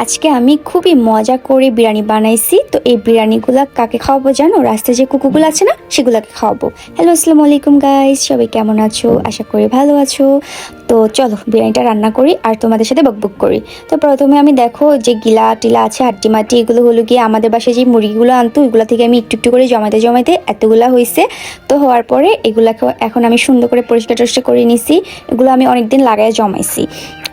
আজকে আমি খুবই মজা করে বিরিয়ানি বানাইছি। তো এই বিরিয়ানিগুলা কাকে খাওয়াবো জানো? রাস্তায় যে কুকুরগুলো আছে না, সেগুলাকে খাওয়াবো। হ্যালো, আসসালামু আলাইকুম গাইস, সবাই কেমন আছো? আশা করি ভালো আছো। তো চলো বিরিয়ানিটা রান্না করি আর তোমাদের সাথে বকবক করি। তো প্রথমে আমি দেখো যে গিলা টিলা আছে, হাড্ডি মাটি, এগুলো হলো গিয়ে আমাদের বাসায় যে মুরগিগুলো আনতো ওইগুলো থেকে আমি একটু একটু করে জমাইতে জমাইতে এতগুলা হয়েছে। তো হওয়ার পরে এগুলাকে এখন আমি সুন্দর করে পরিষ্কার টরিষ্কার করে নিছি। এগুলো আমি অনেকদিন লাগায় জমাইছি।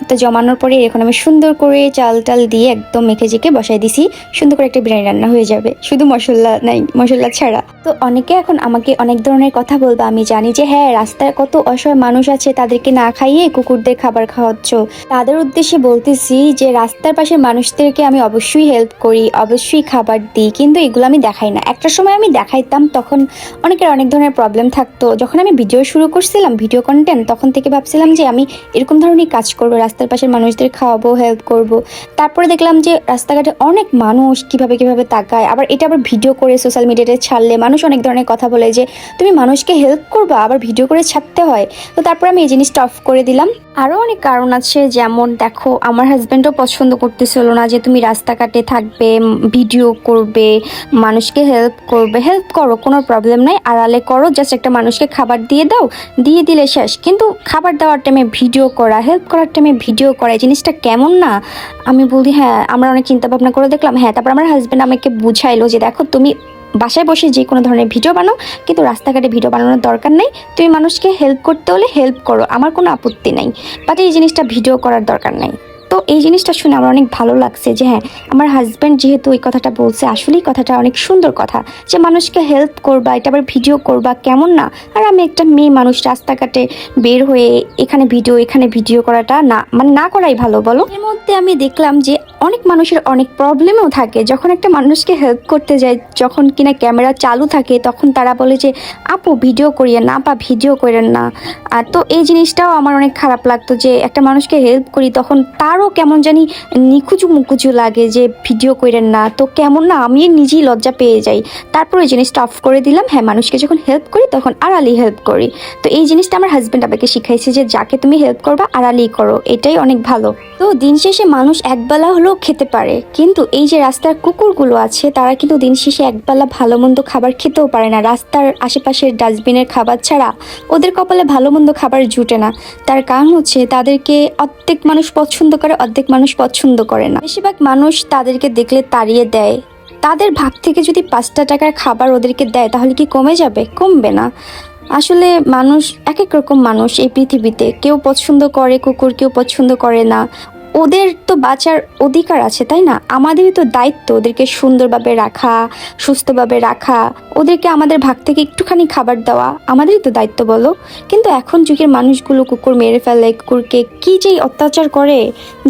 তো জমানোর পরে এখন আমি সুন্দর করে চাল টাল দিয়ে একদম মেখে জেকে বসাই দিছি। সুন্দর করে একটা বিরিয়ানি রান্না হয়ে যাবে, শুধু মশলা নাই, মশলা ছাড়া। তো অনেকে এখন আমাকে অনেক ধরনের কথা বলবে, আমি জানি যে হ্যাঁ, রাস্তায় কত অসহায় মানুষ আছে, তাদেরকে না খাইয়ে কুকুরদের খাবার খাওয়াচ্ছ। তাদের উদ্দেশ্যে বলতেছি যে রাস্তার পাশে মানুষদেরকে আমি অবশ্যই হেল্প করি, অবশ্যই খাবার দিই, কিন্তু এগুলো আমি দেখাই না। একটা সময় আমি দেখাইতাম, তখন অনেকের অনেক ধরনের প্রবলেম থাকতো। যখন আমি ভিডিও শুরু করছিলাম, ভিডিও কন্টেন্ট, তখন থেকে ভাবছিলাম যে আমি এরকম ধরনের কাজ করবো, রাস্তার পাশের মানুষদের খাওয়াবো, হেল্প করব। তারপরে দেখলাম যে রাস্তাঘাটে অনেক মানুষ কিভাবে তাকায়, আবার এটা আবার ভিডিও করে সোশ্যাল মিডিয়াতে ছাড়লে মানুষ অনেক ধরনের কথা বলে যে তুমি মানুষকে হেল্প করবা, আবার ভিডিও করে ছাড়তে হয়। তো তারপর আমি এই জিনিসটা অফ করে দিলাম। আরও অনেক কারণ আছে, যেমন দেখো আমার হাজব্যান্ডও পছন্দ করতেছিল না যে তুমি রাস্তাঘাটে থাকবে, ভিডিও করবে, মানুষকে হেল্প করবে। হেল্প করো, কোনো প্রবলেম নাই, আড়ালে করো, জাস্ট একটা মানুষকে খাবার দিয়ে দাও, দিয়ে দিলে শেষ। কিন্তু খাবার দেওয়ার টাইমে ভিডিও করা, হেল্প করার টাইমে ভিডিও করা, এই জিনিসটা কেমন না? আমি বলি হ্যাঁ, আমরা অনেক চিন্তা ভাবনা করে দেখলাম। হ্যাঁ, তারপর আমার হাজব্যান্ড আমাকে বুঝাইলো যে দেখো, তুমি বাসায় বসে যে কোনো ধরনের ভিডিও বানাও, কিন্তু রাস্তাঘাটে ভিডিও বানানোর দরকার নেই। তুমি মানুষকে হেল্প করতে হলে হেল্প করো, আমার কোনো আপত্তি নাই, বাট এই জিনিসটা ভিডিও করার দরকার নেই। তো এই জিনিসটা শুনে আমার অনেক ভালো লাগছে যে হ্যাঁ, আমার হাজব্যান্ড যেহেতু ওই কথাটা বলছে, আসলেই কথাটা অনেক সুন্দর কথা, যে মানুষকে হেল্প করবা, এটা আবার ভিডিও করবা, কেমন না? আর আমি একটা মেয়ে মানুষ, রাস্তাঘাটে বের হয়ে এখানে ভিডিও করাটা না, মানে না করাই ভালো, বলো? এর মধ্যে আমি দেখলাম যে অনেক মানুষের অনেক প্রবলেমও থাকে। যখন একটা মানুষকে হেল্প করতে যায়, যখন কিনা ক্যামেরা চালু থাকে, তখন তারা বলে যে আপু ভিডিও করিয়েন না, আপা ভিডিও করেন না। আর তো এই জিনিসটাও আমার অনেক খারাপ লাগতো যে একটা মানুষকে হেল্প করি, তখন তারও কেমন জানি নিখুঁজু মুখুজু লাগে যে ভিডিও করেন না। তো কেমন না, আমি নিজেই লজ্জা পেয়ে যাই। তারপর ওই জিনিসটা অফ করে দিলাম। হ্যাঁ, মানুষকে যখন হেল্প করি তখন আড়ালি হেল্প করি। তো এই জিনিসটা আমার হাজব্যান্ড আমাকে শিখাইছে যে যাকে তুমি হেল্প করবা আড়ালি করো, এটাই অনেক ভালো। তো দিন শেষে মানুষ একবেলা হলেও খেতে পারে, কিন্তু এই যে রাস্তার কুকুরগুলো আছে, তারা কিন্তু দিন শেষে একবেলা ভালো মন্দ খাবার খেতেও পারে না। রাস্তার আশেপাশের ডাস্টবিনের খাবার ছাড়া ওদের কপালে ভালো মন্দ খাবার জুটে না। তার কারণ হচ্ছে তাদেরকে অর্ধেক মানুষ পছন্দ করে, অর্ধেক মানুষ পছন্দ করে না। বেশিরভাগ মানুষ তাদেরকে দেখলে তাড়িয়ে দেয়। তাদের ভাগ থেকে যদি 5টা টাকার খাবার ওদেরকে দেয়, তাহলে কি কমে যাবে? কমবে না। আসলে মানুষ এক এক রকম মানুষ এই পৃথিবীতে, কেউ পছন্দ করে কুকুর, কেউ পছন্দ করে না। ওদের তো বাঁচার অধিকার আছে, তাই না? আমাদেরই তো দায়িত্ব ওদেরকে সুন্দরভাবে রাখা, সুস্থভাবে রাখা, ওদেরকে আমাদের ভাগ থেকে একটুখানি খাবার দেওয়া আমাদেরই তো দায়িত্ব, বলো? কিন্তু এখন যুগের মানুষগুলো কুকুর মেরে ফেলে, কুকুরকে কি যে অত্যাচার করে,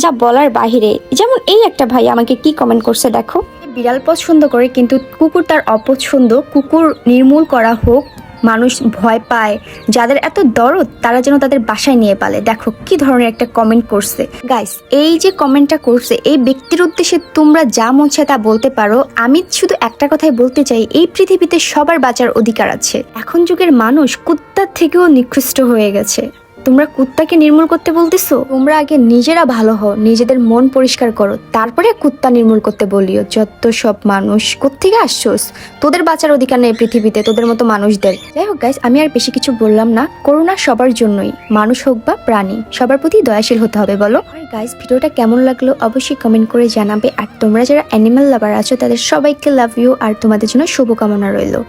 যা বলার বাহিরে। যেমন এই একটা ভাই আমাকে কি কমেন্ট করছে দেখো, বিড়াল পছন্দ করে কিন্তু কুকুর তার অপছন্দ, কুকুর নির্মূল করা হোক, মানুষ ভয় পায়, যাদের এত দরদ তারা যেন তাদের বাসায় নিয়ে পালে। দেখো কি ধরনের একটা কমেন্ট করছে গাইস। এই যে কমেন্টটা করছে, এই ব্যক্তির উদ্দেশ্যে তোমরা যা মন চায় তা বলতে পারো। আমি শুধু একটা কথাই বলতে চাই, এই পৃথিবীতে সবার বাঁচার অধিকার আছে। এখন যুগের মানুষ কুত্তার থেকেও নিকৃষ্ট হয়ে গেছে। তোমরা কুত্তাকে নির্মূল করতে বলতেছো? তোমরা আগে নিজেরা ভালো হও, নিজেদের মন পরিষ্কার করো, তারপরে কুত্তা নির্মূল করতে বলিও। যত সব মানুষ, কোত্থেকে আসছোস? তোদের বাঁচার অধিকার নেই পৃথিবীতে তোদের মতো মানুষদের। যাই হোক গাইস, আমি আর বেশি কিছু বললাম না। করোনা সবার জন্যই, মানুষ হোক বা প্রাণী, সবার প্রতি দয়াশীল হতে হবে, বলো? আর গাইস, ভিডিওটা কেমন লাগলো অবশ্যই কমেন্ট করে জানাবে। আর তোমরা যারা অ্যানিমাল লাভার আছো, তাদের সবাইকে লাভ ইউ, আর তোমাদের জন্য শুভকামনা রইলো।